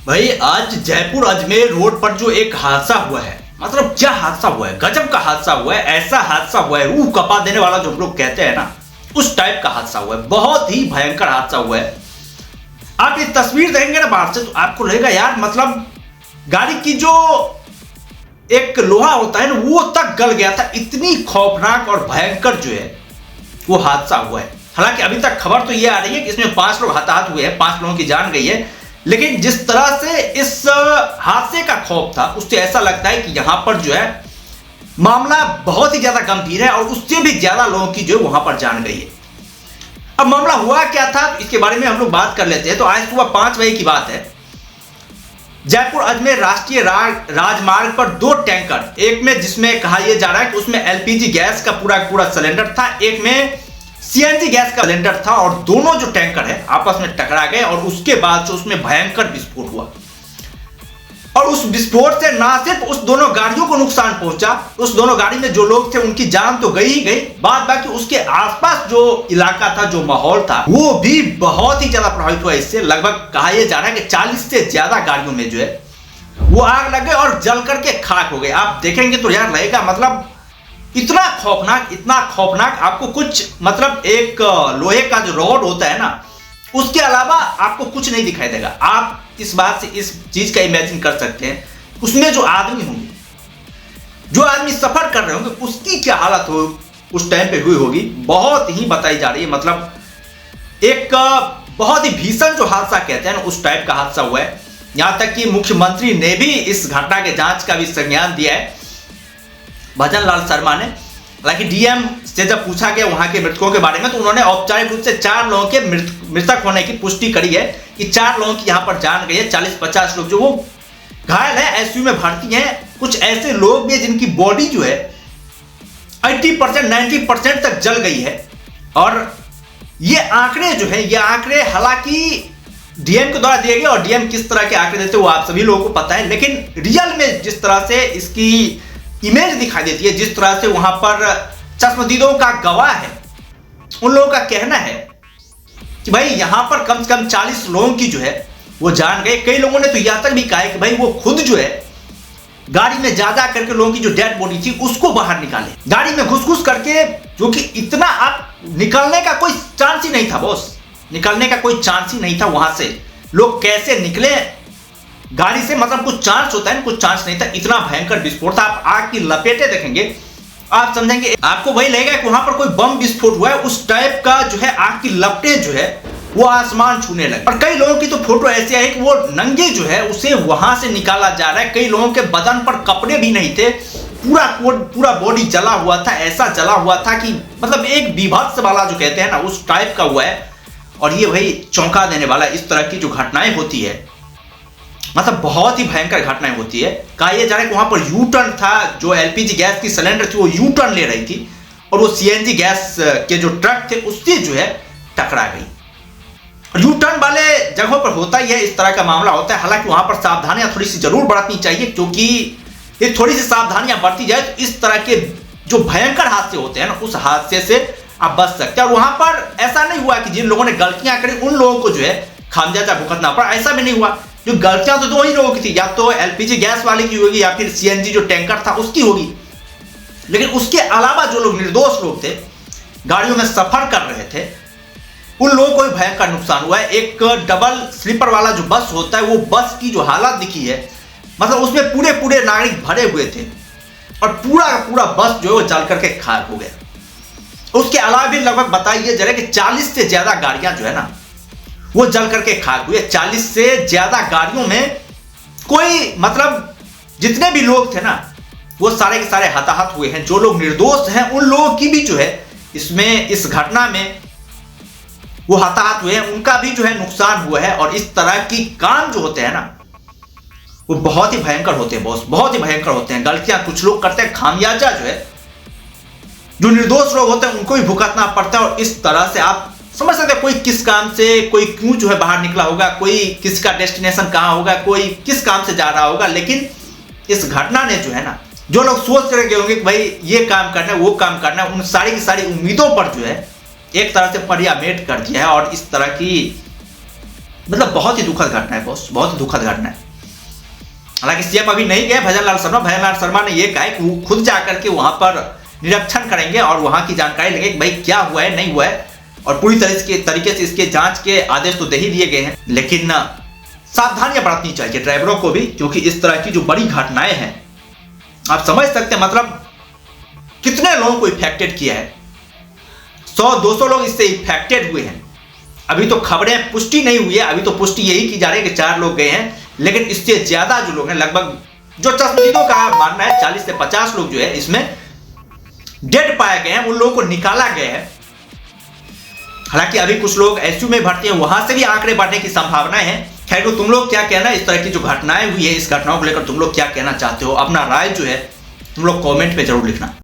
भाई आज जयपुर अजमेर रोड पर जो एक हादसा हुआ है, मतलब क्या हादसा हुआ है, गजब का हादसा हुआ है। ऐसा हादसा हुआ है रूह कपा देने वाला, जो हम लोग कहते हैं ना, उस टाइप का हादसा हुआ है। बहुत ही भयंकर हादसा हुआ है। आप ये तस्वीर देखेंगे ना बाहर से तो आपको लगेगा यार, मतलब गाड़ी की जो एक लोहा होता है ना वो तक गल गया था। इतनी खौफनाक और भयंकर जो है वो हादसा हुआ है। हालांकि अभी तक खबर तो ये आ रही है कि इसमें 5 लोग हताहत हुए हैं, 5 लोगों की जान गई है। लेकिन जिस तरह से इस हादसे का खौफ था, उससे ऐसा लगता है कि यहां पर जो है मामला बहुत ही ज्यादा गंभीर है और उससे भी ज्यादा लोगों की जो है वहां पर जान गई है। अब मामला हुआ क्या था इसके बारे में हम लोग बात कर लेते हैं। तो आज सुबह 5 बजे की बात है। जयपुर अजमेर राष्ट्रीय राजमार्ग पर 2 टैंकर, एक में जिसमें कहा यह जा रहा है कि उसमें एलपीजी गैस का पूरा सिलेंडर था, एक में सीएनजी गैस का सिलेंडर था, और दोनों जो टैंकर है आपस में टकरा गए और उसके बाद जो उसमें भयंकर विस्फोट हुआ। और उस विस्फोट से ना सिर्फ उस दोनों गाड़ियों को नुकसान पहुंचा, उस दोनों गाड़ी में जो लोग थे उनकी जान तो गई ही गई, बाद बाकी उसके आसपास जो इलाका था, जो माहौल था, वो भी बहुत ही ज्यादा प्रभावित हुआ। इससे लगभग कहा यह जा रहा है कि 40 से ज्यादा गाड़ियों में जो है वो आग लग गई और जल करके खाक हो गए। आप देखेंगे तो यार लगेगा, मतलब इतना खौफनाक आपको कुछ, मतलब एक लोहे का जो रॉड होता है ना, उसके अलावा आपको कुछ नहीं दिखाई देगा। आप इस बात से इस चीज का इमेजिन कर सकते हैं, उसमें जो आदमी होंगे, जो आदमी सफर कर रहे होंगे, उसकी क्या हालत हो उस टाइम पे हुई होगी, बहुत ही बताई जा रही है। मतलब एक बहुत ही भीषण जो हादसा कहते हैं ना, उस टाइप का हादसा हुआ है। यहां तक कि मुख्यमंत्री ने भी इस घटना के जांच का भी संज्ञान दिया है, भजन लाल शर्मा ने। हालांकि डीएम से जब पूछा गया वहां के मृतकों के बारे में तो उन्होंने औपचारिक रूप से 4 लोगों के मृतक होने की पुष्टि करी है कि 4 लोगों की यहां पर जान गई है। 40-50 लोग जो वो घायल है, आईसीयू में भर्ती हैं। कुछ ऐसे लोग भी जिनकी बॉडी जो है 80% 90% तक जल गई है। और ये आंकड़े जो है, ये आंकड़े हालांकि डीएम के द्वारा दिए गए, और डीएम किस तरह के आंकड़े देते हैं वो आप सभी लोगों को पता है। लेकिन रियल में जिस तरह से इसकी इमेज दिखाई देती है, जिस तरह से वहां पर चश्मदीदों का गवाह है, उन लोगों का कहना है कि भाई यहां पर कम से कम 40 लोगों की जो है वो जान गए। कई लोगों ने तो यहां तक भी कहा है कि भाई वो खुद जो है गाड़ी में जा करके लोगों की जो डेड बॉडी थी उसको बाहर निकाले, गाड़ी में घुस करके, जो कि इतना आप निकलने का कोई चांस ही नहीं था बॉस, निकलने का कोई चांस ही नहीं था। वहां से लोग कैसे निकले गाड़ी से, मतलब कुछ चांस होता है, कुछ चांस नहीं था। इतना भयंकर विस्फोट था। आप आग की लपेटे देखेंगे आप समझेंगे, आपको वही लगेगा कि वहां पर कोई बम विस्फोट हुआ है। उस टाइप का जो है आग की लपटें जो है वो आसमान छूने लगे। और कई लोगों की तो फोटो ऐसी आई कि वो नंगे जो है उसे वहां से निकाला जा रहा है। कई लोगों के बदन पर कपड़े भी नहीं थे, पूरा बॉडी जला हुआ था। ऐसा जला हुआ था कि मतलब एक बीभत्स वाला जो कहते हैं ना, उस टाइप का हुआ है। और ये भाई चौंका देने वाला, इस तरह की जो घटनाएं होती है, मतलब बहुत ही भयंकर घटनाएं होती है। कहा यह जा रहा है कि वहां पर यू टर्न था, जो एलपीजी गैस की सिलेंडर थी वो यू टर्न ले रही थी और वो सीएनजी गैस के जो ट्रक थे उससे जो है टकरा गई। यू टर्न वाले जगहों पर होता ही है, इस तरह का मामला होता है। हालांकि वहां पर सावधानियां थोड़ी सी जरूर बरतनी चाहिए, क्योंकि ये थोड़ी सी सावधानियां बरती जाए तो इस तरह के जो भयंकर हादसे होते हैं ना, उस हादसे से आप बच सकते हैं। और वहां पर ऐसा नहीं हुआ कि जिन लोगों ने गलतियां करी उन लोगों को जो है खामियाजा भुगतना पड़ा, ऐसा भी नहीं हुआ। जो गलतियां तो 2 ही लोगों की थी, या तो एलपीजी गैस वाले की होगी या फिर सीएनजी जो टैंकर था उसकी होगी। लेकिन उसके अलावा जो लोग निर्दोष लोग थे, गाड़ियों में सफर कर रहे थे, उन लोगों को भी भयंकर नुकसान हुआ है। एक डबल स्लीपर वाला जो बस होता है, वो बस की जो हालत दिखी है, मतलब उसमें पूरे नागरिक भरे हुए थे और पूरा बस जो है वो जल करके खाक हो गया। उसके अलावा भी लगभग बताइए जरा कि 40 से ज्यादा गाड़ियां जो है ना वो जल करके खाक हुए। 40 से ज्यादा गाड़ियों में कोई, मतलब जितने भी लोग थे ना वो सारे के सारे हताहत हुए हैं। जो लोग निर्दोष हैं उन लोगों की भी जो है इसमें, इस घटना में वो हताहत हुए हैं, उनका भी जो है नुकसान हुआ है। और इस तरह की काम जो होते हैं ना वो बहुत ही भयंकर होते हैं बॉस, बहुत ही भयंकर होते हैं। गलतियां कुछ लोग करते हैं, खामियाजा जो है जो निर्दोष लोग होते हैं उनको भी भुगतना पड़ता है। और इस तरह से आप समझ सकते हैं कोई किस काम से, कोई क्यों जो है बाहर निकला होगा, कोई किसका डेस्टिनेशन कहां होगा, कोई किस काम से जा रहा होगा। लेकिन इस घटना ने जो है ना, जो लोग सोच रहे होंगे कि भाई ये काम करना है वो काम करना है, उन सारी की सारी उम्मीदों पर जो है एक तरह से परियामेट कर दिया है। और इस तरह की मतलब बहुत ही दुखद घटना है बॉस, बहुत ही दुखद घटना है। हालांकि सीएम अभी नहीं गए भजनलाल शर्मा ने यह कहा कि वो खुद जाकर के वहां पर निरीक्षण करेंगे और वहां की जानकारी लेंगे कि भाई क्या हुआ है नहीं हुआ है, और पूरी तरीके से इसके जांच के आदेश तो दे ही दिए गए हैं। लेकिन सावधानियां बरतनी चाहिए ड्राइवरों को भी, क्योंकि इस तरह की जो बड़ी घटनाएं हैं आप समझ सकते हैं मतलब कितने लोगों को इफेक्टेड किया है। 100-200 लोग इससे इफेक्टेड हुए हैं। अभी तो खबरें पुष्टि नहीं हुई है, अभी तो पुष्टि यही की जा रही है कि 4 लोग गए हैं, लेकिन इससे ज्यादा जो लोग हैं, लगभग जो चश्मदीदों का मानना है 40 से 50 लोग जो है इसमें डेड पाए गए हैं, उन लोगों को निकाला गया है। हालांकि अभी कुछ लोग आईसीयू में भर्ती हैं, वहां से भी आंकड़े बढ़ने की संभावना है। खैर तो तुम लोग क्या कहना, इस तरह की जो घटनाएं हुई है इस घटनाओं को लेकर तुम लोग क्या कहना चाहते हो, अपना राय जो है तुम लोग कमेंट में जरूर लिखना।